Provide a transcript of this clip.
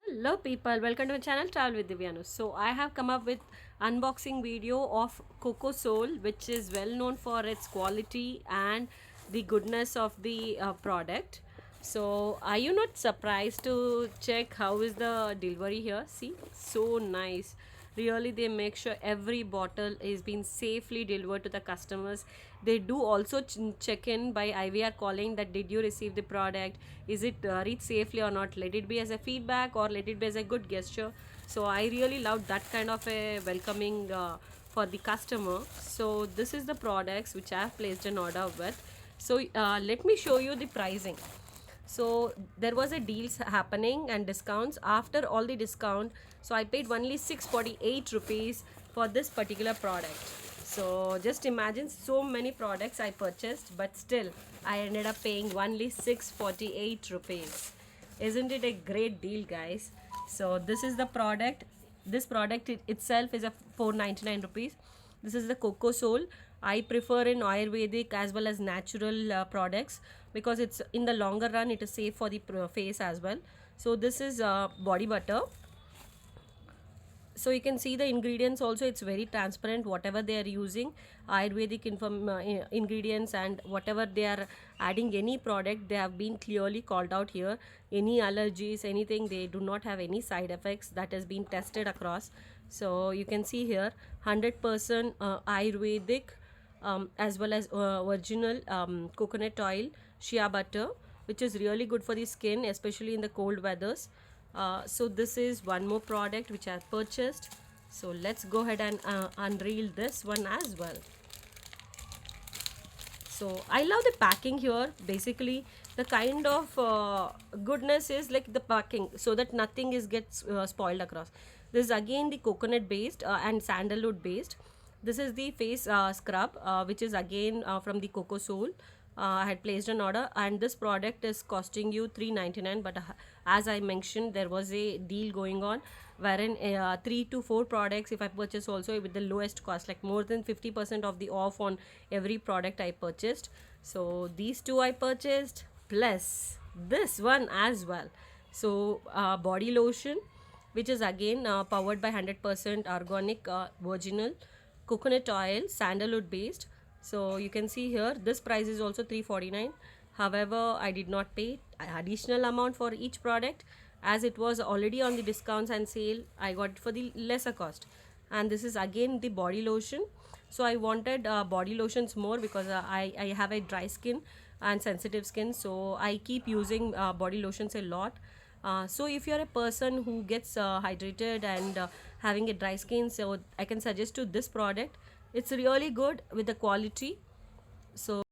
Hello people, welcome to my channel Travel with Divyanu. So I have come up with unboxing video of Coco Soul, which is well known for its quality and the goodness of the product. So are you not surprised to check how is the delivery here? See, so nice. Really, they make sure every bottle is being safely delivered to the customers. They do also check in by IVR calling that did you receive the product, is it reached safely or not, let it be as a feedback or let it be as a good gesture. So I really love that kind of a welcoming for the customer. So this is the products which I have placed an order with. So let me show you the pricing. So there was a deals happening and discounts. After all the discount, so I paid only 648 rupees for this particular product. So just imagine, so many products I purchased, but still I ended up paying only 648 rupees. Isn't it a great deal, guys? So this is the product. This product itself is a 499 rupees. This is the Coco Soul. I prefer in Ayurvedic as well as natural products, because it's in the longer run it is safe for the face as well. So this is body butter. So you can see the ingredients also, it's very transparent whatever they are using, Ayurvedic ingredients, and whatever they are adding any product, they have been clearly called out here. Any allergies, anything, they do not have any side effects, that has been tested across. So you can see here 100% Ayurvedic, as well as original coconut oil, shea butter, which is really good for the skin, especially in the cold weathers. So this is one more product which I have purchased. So let's go ahead and unreel this one as well. So I love the packing here. Basically the kind of goodness is like the packing, so that nothing is gets spoiled across. This is again the coconut based and sandalwood based. This is the face scrub, which is again from the Coco Soul. I had placed an order, and this product is costing you 399, but as I mentioned, there was a deal going on wherein 3 to 4 products if I purchase also with the lowest cost, like more than 50% of the off on every product I purchased. So these two I purchased, plus this one as well. So body lotion, which is again powered by 100% organic virginal coconut oil, sandalwood based. So you can see here this price is also 349. However, I did not pay additional amount for each product, as it was already on the discounts and sale. I got it for the lesser cost. And this is again the body lotion. So I wanted body lotions more, because I have a dry skin and sensitive skin, so I keep using body lotions a lot. So if you're a person who gets hydrated and having a dry skin, so I can suggest you this product. It's really good with the quality. So